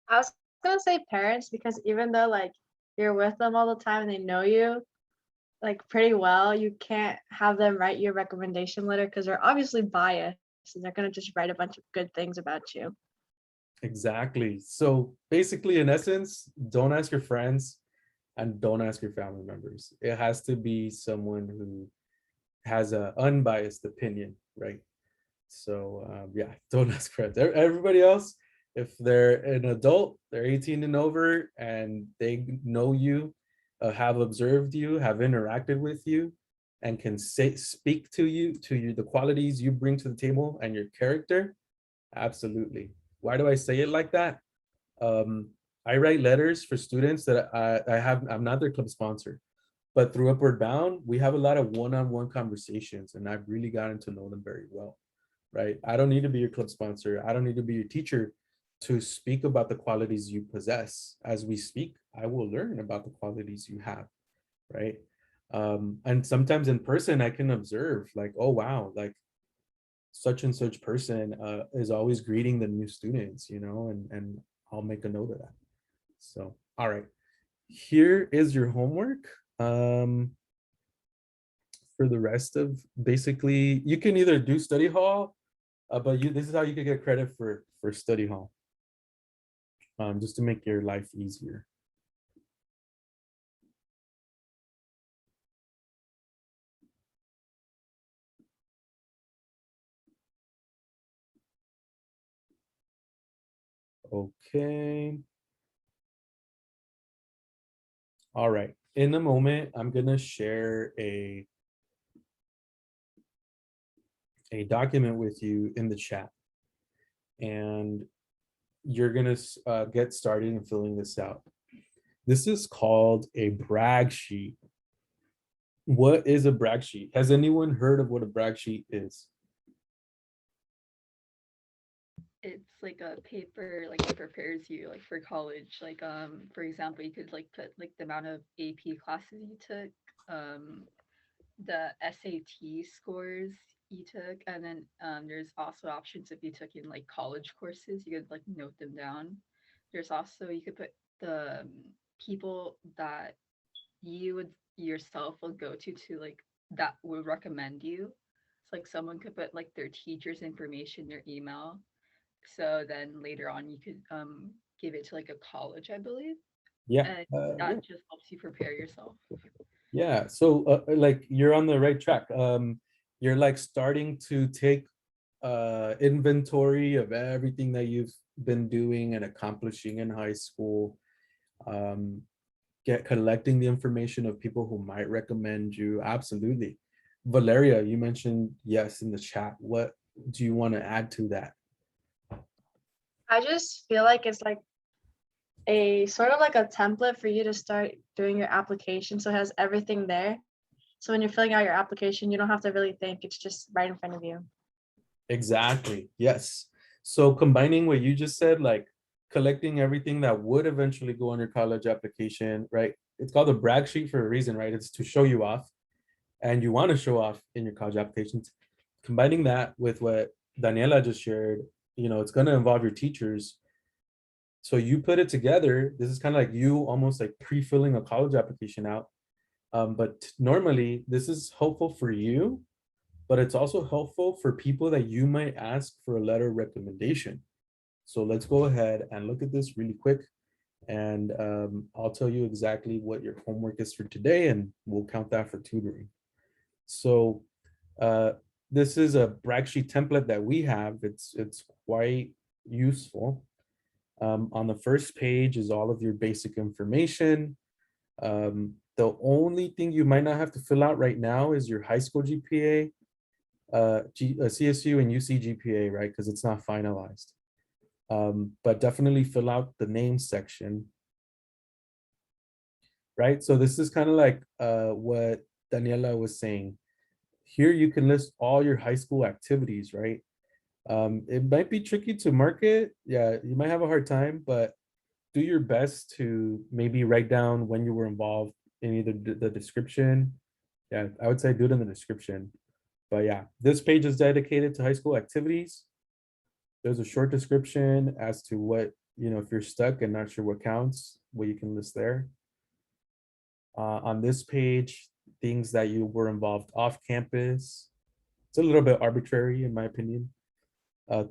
I was gonna say parents because even though like you're with them all the time and they know you like pretty well, you can't have them write your recommendation letter because they're obviously biased and they're gonna just write a bunch of good things about you. Exactly. So basically, in essence, don't ask your friends and don't ask your family members. It has to be someone who has an unbiased opinion, right? So yeah, don't ask friends. Everybody else, if they're an adult, they're 18 and over, and they know you, have observed you, have interacted with you, and can speak to you, the qualities you bring to the table and your character. Absolutely. Why do I say it like that? Um, I write letters for students that I'm not their club sponsor, but through Upward Bound, we have a lot of one-on-one conversations, and I've really gotten to know them very well, right? I don't need to be your club sponsor. I don't need to be your teacher to speak about the qualities you possess. As we speak, I will learn about the qualities you have, right? And sometimes in person, I can observe like, oh, wow, like such and such person is always greeting the new students, and I'll make a note of that. So, all right, here is your homework. For the rest of, basically, you can either do study hall, but this is how you can get credit for study hall, just to make your life easier. Okay. All right. In a moment, I'm gonna share a document with you in the chat, and you're gonna get started in filling this out. This is called a brag sheet. What is a brag sheet? Has anyone heard of what a brag sheet is? it's like a paper like it prepares you like for college. Like for example, you could like put like the amount of AP classes you took, the SAT scores you took, and then there's also options if you took in like college courses, you could like note them down. There's also you could put the people that you would yourself will go to like that would recommend you. So like someone could put like their teacher's information, their email. So then later on you could give it to like a college, I believe. Yeah. And Yeah. that just helps you prepare yourself. Yeah. So like you're on the right track. You're like starting to take inventory of everything that you've been doing and accomplishing in high school. Collecting the information of people who might recommend you. Absolutely. Valeria, you mentioned yes in the chat. What do you want to add to that? I just feel like it's like a sort of like a template for you to start doing your application. So it has everything there. So when you're filling out your application, you don't have to really think, it's just right in front of you. Exactly. Yes. So combining what you just said, like collecting everything that would eventually go on your college application, right? It's called a brag sheet for a reason, right? It's to show you off, and you want to show off in your college applications. Combining that with what Daniela just shared, it's going to involve your teachers. So you put it together. This is kind of like you almost like pre-filling a college application out. But normally this is helpful for you, but it's also helpful for people that you might ask for a letter of recommendation. So let's go ahead and look at this really quick. And I'll tell you exactly what your homework is for today, and we'll count that for tutoring. So this is a brag sheet template that we have. It's quite useful. On the first page is all of your basic information. The only thing you might not have to fill out right now is your high school GPA, CSU and UC GPA, right? Because it's not finalized. But definitely fill out the name section. Right, so this is kind of like what Daniela was saying. Here you can list all your high school activities, right? It might be tricky to mark it. Yeah, you might have a hard time, but do your best to maybe write down when you were involved in either the description. Yeah, I would say do it in the description. But yeah, this page is dedicated to high school activities. There's a short description as to what, if you're stuck and not sure what counts, what you can list there. On this page, things that you were involved off campus. It's a little bit arbitrary in my opinion.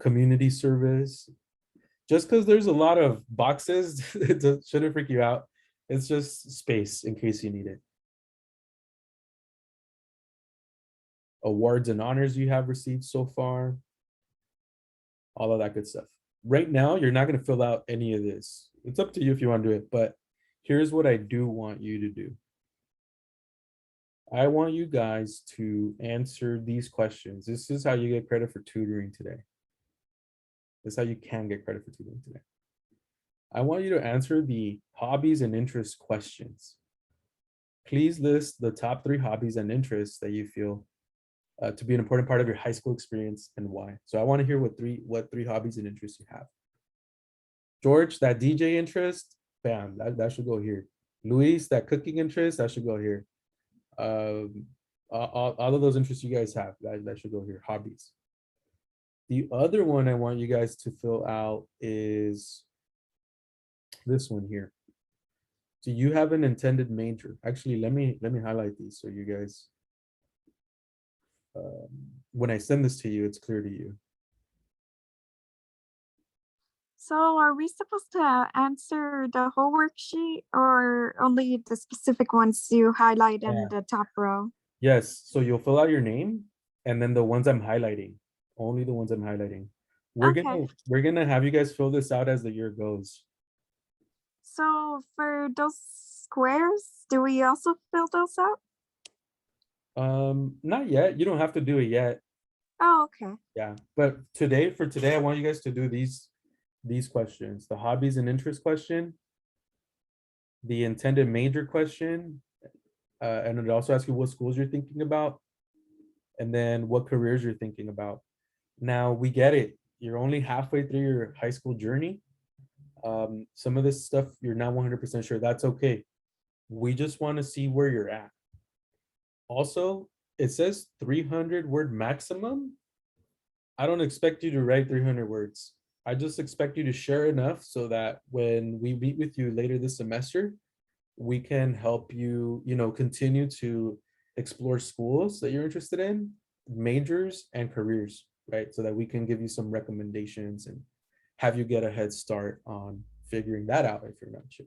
Community service. Just because there's a lot of boxes, it shouldn't freak you out. It's just space in case you need it. Awards and honors you have received so far. All of that good stuff. Right now, you're not going to fill out any of this. It's up to you if you want to do it, but here's what I do want you to do. I want you guys to answer these questions. This is how you get credit for tutoring today. This is how you can get credit for tutoring today. I want you to answer the hobbies and interests questions. Please list the top 3 hobbies and interests that you feel to be an important part of your high school experience and why. So I want to hear what three hobbies and interests you have. George, that DJ interest, bam, that should go here. Luis, that cooking interest, that should go here. All of those interests you guys have, that should go here, hobbies. The other one I want you guys to fill out is this one here. Do you have an intended major? Actually, let me highlight these so you guys, when I send this to you, it's clear to you. So are we supposed to answer the whole worksheet or only the specific ones you highlight in the top row? Yes, so you'll fill out your name and then the ones I'm highlighting, only the ones I'm highlighting. We're gonna have you guys fill this out as the year goes. So for those squares, do we also fill those out? Not yet. You don't have to do it yet. Oh, okay. Yeah, but for today, I want you guys to do these questions: the hobbies and interest question, the intended major question, and it also asks you what schools you're thinking about, and then what careers you're thinking about. Now we get it. You're only halfway through your high school journey. Some of this stuff you're not 100% sure. That's okay. We just want to see where you're at. Also, it says 300 word maximum. I don't expect you to write 300 words. I just expect you to share enough so that when we meet with you later this semester, we can help you, continue to explore schools that you're interested in, majors and careers, right? So that we can give you some recommendations and have you get a head start on figuring that out if you're not sure.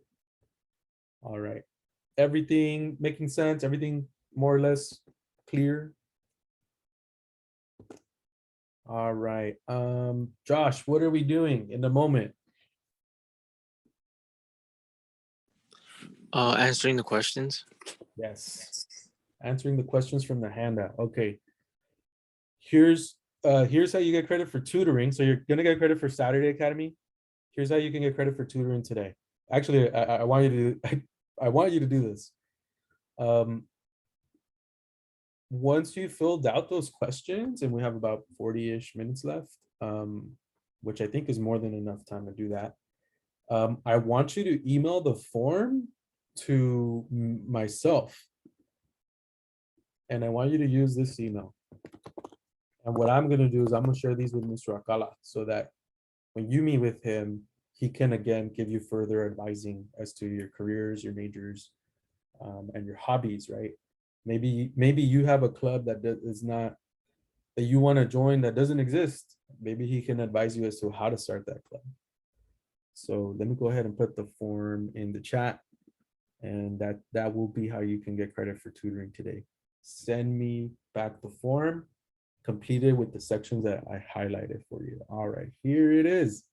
All right. Everything making sense? Everything more or less clear? All right. Josh, what are we doing in the moment? Answering the questions. Yes. Answering the questions from the handout. Okay. Here's how you get credit for tutoring. So you're gonna get credit for Saturday Academy. Here's how you can get credit for tutoring today. Actually, I want you to I want you to do this. Once you filled out those questions, and we have about 40-ish minutes left, which I think is more than enough time to do that. I want you to email the form to myself. And I want you to use this email. And what I'm going to do is I'm going to share these with Mr. Akala so that when you meet with him, he can again give you further advising as to your careers, your majors, and your hobbies, right? Maybe you have a club that is not, that you want to join that doesn't exist. Maybe he can advise you as to how to start that club. So let me go ahead and put the form in the chat, and that will be how you can get credit for tutoring today. Send me back the form completed with the sections that I highlighted for you. All right, here it is.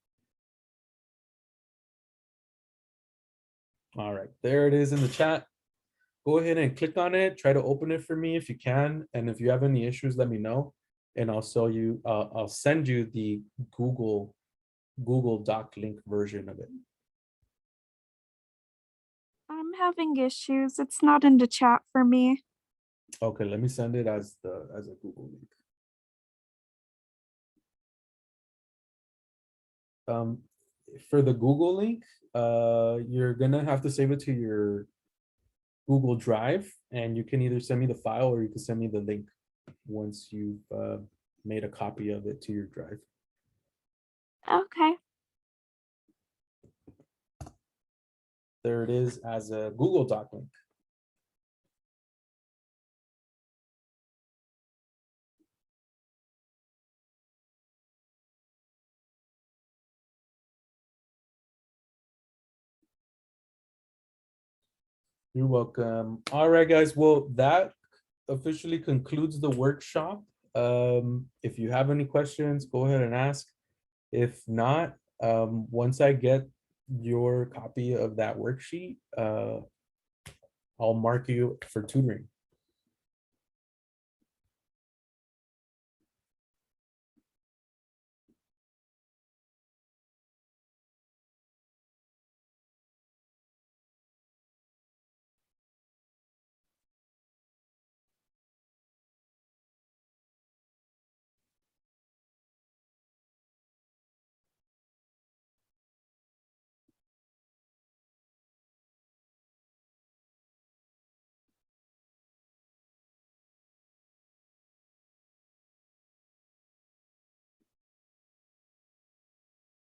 All right, there it is in the chat. go ahead and click on it. Try to open it for me if you can. And if you have any issues, let me know. And I'll send you the Google Doc link version of it. I'm having issues. It's not in the chat for me. Okay, let me send it as a Google link. For the Google link, you're gonna have to save it to your Google Drive, and you can either send me the file or you can send me the link once you've made a copy of it to your drive. Okay. There it is as a Google Doc link. You're welcome. All right, guys. Well, that officially concludes the workshop. If you have any questions, go ahead and ask. If not, once I get your copy of that worksheet, I'll mark you for tutoring.